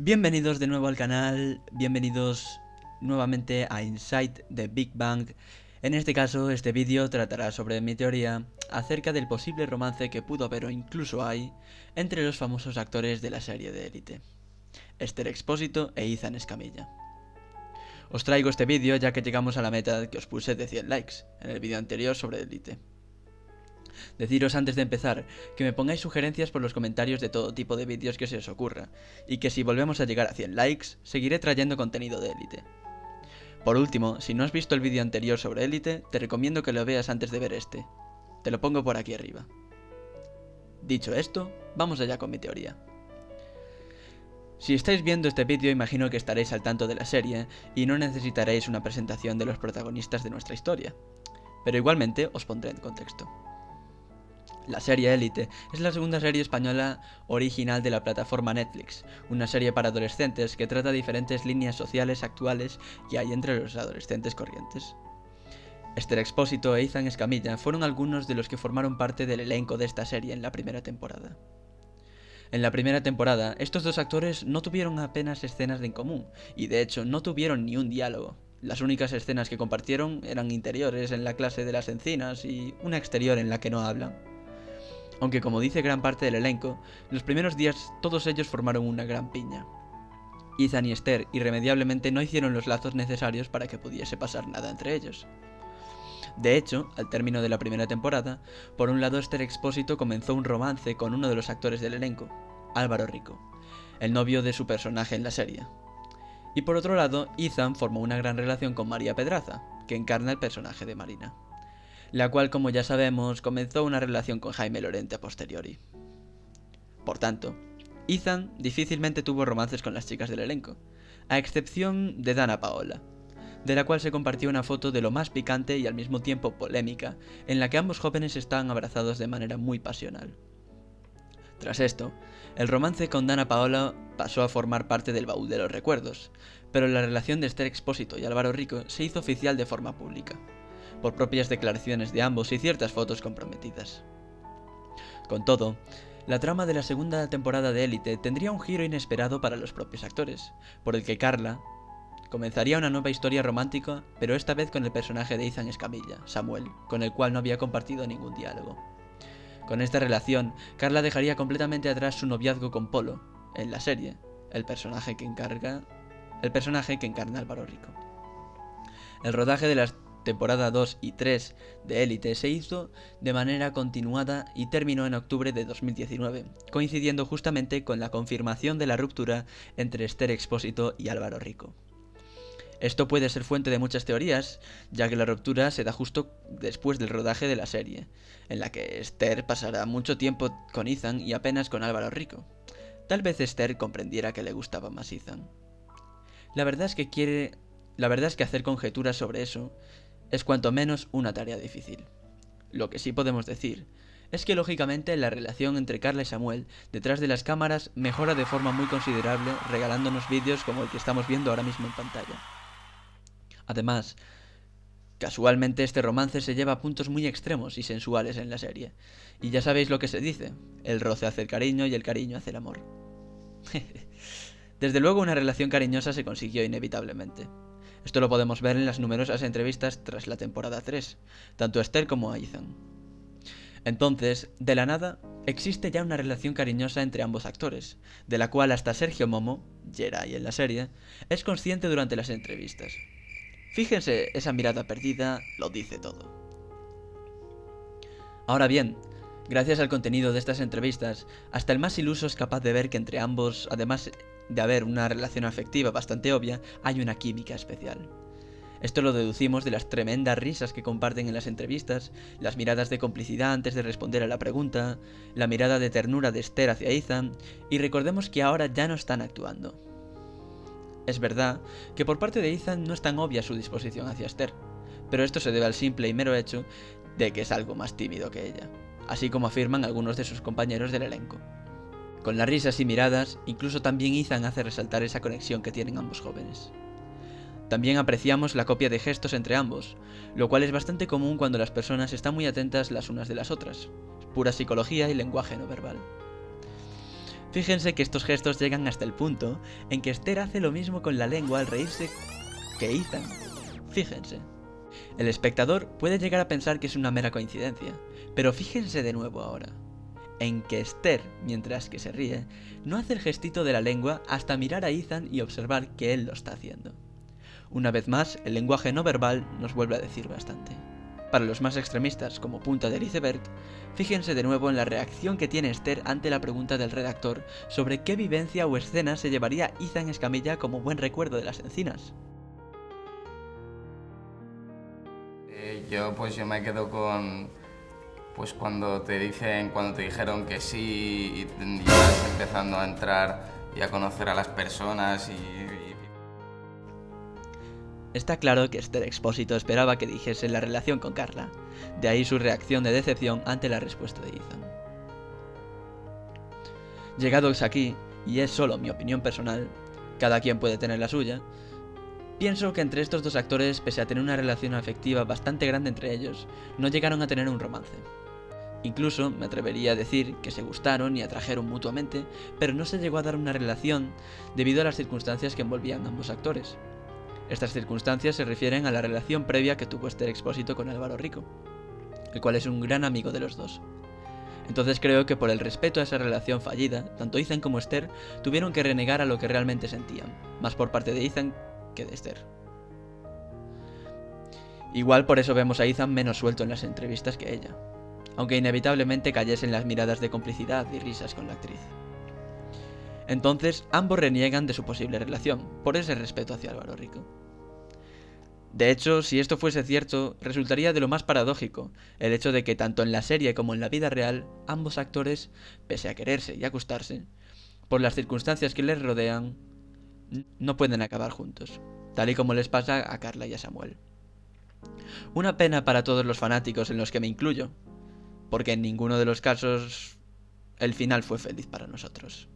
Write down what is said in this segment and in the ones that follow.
Bienvenidos de nuevo al canal, bienvenidos nuevamente a Inside the Big Bang. En este caso, este vídeo tratará sobre mi teoría acerca del posible romance que pudo haber o incluso hay entre los famosos actores de la serie de Élite, Esther Expósito e Ethan Escamilla. Os traigo este vídeo ya que llegamos a la meta que os puse de 100 likes en el vídeo anterior sobre Élite. Deciros antes de empezar que me pongáis sugerencias por los comentarios de todo tipo de vídeos que se os ocurra, y que si volvemos a llegar a 100 likes, seguiré trayendo contenido de Élite. Por último, si no has visto el vídeo anterior sobre Élite, te recomiendo que lo veas antes de ver este. Te lo pongo por aquí arriba. Dicho esto, vamos allá con mi teoría. Si estáis viendo este vídeo, imagino que estaréis al tanto de la serie y no necesitaréis una presentación de los protagonistas de nuestra historia, pero igualmente os pondré en contexto. La serie Élite es la segunda serie española original de la plataforma Netflix, una serie para adolescentes que trata diferentes líneas sociales actuales que hay entre los adolescentes corrientes. Esther Expósito e Ethan Escamilla fueron algunos de los que formaron parte del elenco de esta serie en la primera temporada. En la primera temporada, estos dos actores no tuvieron apenas escenas en común, y de hecho no tuvieron ni un diálogo. Las únicas escenas que compartieron eran interiores en la clase de las encinas y una exterior en la que no hablan. Aunque como dice gran parte del elenco, los primeros días todos ellos formaron una gran piña. Ethan y Esther irremediablemente no hicieron los lazos necesarios para que pudiese pasar nada entre ellos. De hecho, al término de la primera temporada, por un lado Esther Expósito comenzó un romance con uno de los actores del elenco, Álvaro Rico, el novio de su personaje en la serie. Y por otro lado, Ethan formó una gran relación con María Pedraza, que encarna el personaje de Marina, la cual, como ya sabemos, comenzó una relación con Jaime Lorente a posteriori. Por tanto, Ethan difícilmente tuvo romances con las chicas del elenco, a excepción de Dana Paola, de la cual se compartió una foto de lo más picante y al mismo tiempo polémica, en la que ambos jóvenes estaban abrazados de manera muy pasional. Tras esto, el romance con Dana Paola pasó a formar parte del baúl de los recuerdos, pero la relación de Esther Expósito y Álvaro Rico se hizo oficial de forma pública, por propias declaraciones de ambos y ciertas fotos comprometidas. Con todo, la trama de la segunda temporada de Élite tendría un giro inesperado para los propios actores, por el que Carla comenzaría una nueva historia romántica, pero esta vez con el personaje de Ethan Escamilla, Samuel, con el cual no había compartido ningún diálogo. Con esta relación, Carla dejaría completamente atrás su noviazgo con Polo, en la serie, el personaje que encarna Álvaro Rico. El rodaje de las temporada 2 y 3 de Élite se hizo de manera continuada y terminó en octubre de 2019, coincidiendo justamente con la confirmación de la ruptura entre Esther Expósito y Álvaro Rico. Esto puede ser fuente de muchas teorías, ya que la ruptura se da justo después del rodaje de la serie, en la que Esther pasará mucho tiempo con Ethan y apenas con Álvaro Rico. Tal vez Esther comprendiera que le gustaba más Ethan. La verdad es que hacer conjeturas sobre eso es cuanto menos una tarea difícil. Lo que sí podemos decir es que lógicamente la relación entre Carla y Samuel detrás de las cámaras mejora de forma muy considerable, regalándonos vídeos como el que estamos viendo ahora mismo en pantalla. Además, casualmente este romance se lleva a puntos muy extremos y sensuales en la serie, y ya sabéis lo que se dice, el roce hace el cariño y el cariño hace el amor. Desde luego una relación cariñosa se consiguió inevitablemente. Esto lo podemos ver en las numerosas entrevistas tras la temporada 3, tanto a Esther como a Ethan. Entonces, de la nada, existe ya una relación cariñosa entre ambos actores, de la cual hasta Sergio Momo, Geray en la serie, es consciente durante las entrevistas. Fíjense, esa mirada perdida lo dice todo. Ahora bien, gracias al contenido de estas entrevistas, hasta el más iluso es capaz de ver que entre ambos, además de haber una relación afectiva bastante obvia, hay una química especial. Esto lo deducimos de las tremendas risas que comparten en las entrevistas, las miradas de complicidad antes de responder a la pregunta, la mirada de ternura de Esther hacia Ethan, y recordemos que ahora ya no están actuando. Es verdad que por parte de Ethan no es tan obvia su disposición hacia Esther, pero esto se debe al simple y mero hecho de que es algo más tímido que ella, así como afirman algunos de sus compañeros del elenco. Con las risas y miradas, incluso también Ethan hace resaltar esa conexión que tienen ambos jóvenes. También apreciamos la copia de gestos entre ambos, lo cual es bastante común cuando las personas están muy atentas las unas de las otras, pura psicología y lenguaje no verbal. Fíjense que estos gestos llegan hasta el punto en que Esther hace lo mismo con la lengua al reírse que Ethan. Fíjense. El espectador puede llegar a pensar que es una mera coincidencia, pero fíjense de nuevo ahora, en que Esther, mientras que se ríe, no hace el gestito de la lengua hasta mirar a Ethan y observar que él lo está haciendo. Una vez más, el lenguaje no verbal nos vuelve a decir bastante. Para los más extremistas, como punta del iceberg, fíjense de nuevo en la reacción que tiene Esther ante la pregunta del redactor sobre qué vivencia o escena se llevaría Ethan Escamilla como buen recuerdo de las encinas. Yo me quedo con cuando te dijeron que sí y vas empezando a entrar y a conocer a las personas Está claro que Esther Expósito esperaba que dijese la relación con Carla, de ahí su reacción de decepción ante la respuesta de Ethan. Llegados aquí, y es solo mi opinión personal, cada quien puede tener la suya, pienso que entre estos dos actores, pese a tener una relación afectiva bastante grande entre ellos, no llegaron a tener un romance. Incluso me atrevería a decir que se gustaron y atrajeron mutuamente, pero no se llegó a dar una relación debido a las circunstancias que envolvían a ambos actores. Estas circunstancias se refieren a la relación previa que tuvo Esther Expósito con Álvaro Rico, el cual es un gran amigo de los dos. Entonces creo que por el respeto a esa relación fallida, tanto Ethan como Esther tuvieron que renegar a lo que realmente sentían, más por parte de Ethan que de Esther. Igual por eso vemos a Ethan menos suelto en las entrevistas que ella, aunque inevitablemente cayesen las miradas de complicidad y risas con la actriz. Entonces, ambos reniegan de su posible relación, por ese respeto hacia Álvaro Rico. De hecho, si esto fuese cierto, resultaría de lo más paradójico, el hecho de que tanto en la serie como en la vida real, ambos actores, pese a quererse y a gustarse, por las circunstancias que les rodean, no pueden acabar juntos, tal y como les pasa a Carla y a Samuel. Una pena para todos los fanáticos en los que me incluyo, porque en ninguno de los casos el final fue feliz para nosotros.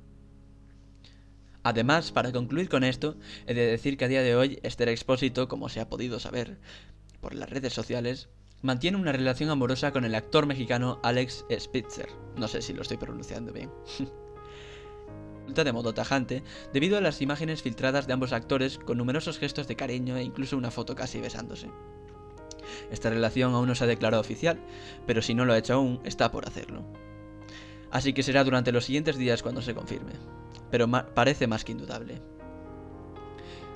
Además, para concluir con esto, he de decir que a día de hoy Esther Expósito, como se ha podido saber por las redes sociales, mantiene una relación amorosa con el actor mexicano Alex Spitzer. No sé si lo estoy pronunciando bien. De modo tajante, debido a las imágenes filtradas de ambos actores con numerosos gestos de cariño e incluso una foto casi besándose. Esta relación aún no se ha declarado oficial, pero si no lo ha hecho aún, está por hacerlo. Así que será durante los siguientes días cuando se confirme, pero parece más que indudable.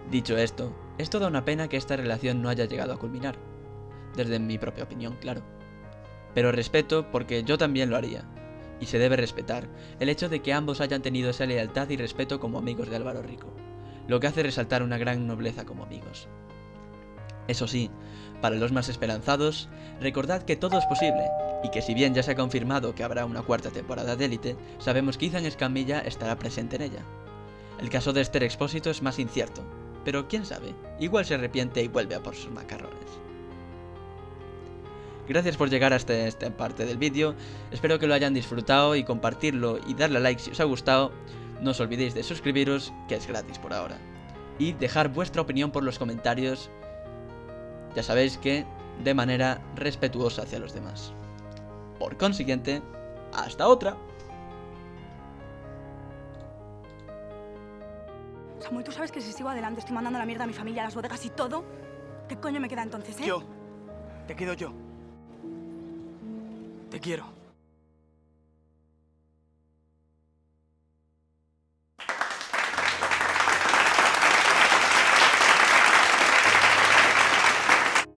Dicho esto, es toda una pena que esta relación no haya llegado a culminar, desde mi propia opinión, claro. Pero respeto porque yo también lo haría, y se debe respetar el hecho de que ambos hayan tenido esa lealtad y respeto como amigos de Álvaro Rico, lo que hace resaltar una gran nobleza como amigos. Eso sí, para los más esperanzados, recordad que todo es posible, y que si bien ya se ha confirmado que habrá una cuarta temporada de Élite, sabemos que Ethan Escamilla estará presente en ella. El caso de Esther Expósito es más incierto, pero quién sabe, igual se arrepiente y vuelve a por sus macarrones. Gracias por llegar hasta esta parte del vídeo, espero que lo hayan disfrutado y compartirlo y darle a like si os ha gustado. No os olvidéis de suscribiros, que es gratis por ahora, y dejar vuestra opinión por los comentarios, ya sabéis que de manera respetuosa hacia los demás. Por consiguiente, ¡hasta otra! Samuel, ¿tú sabes que si sigo adelante estoy mandando la mierda a mi familia, a las bodegas y todo? ¿Qué coño me queda entonces, Te quedo yo. Te quiero.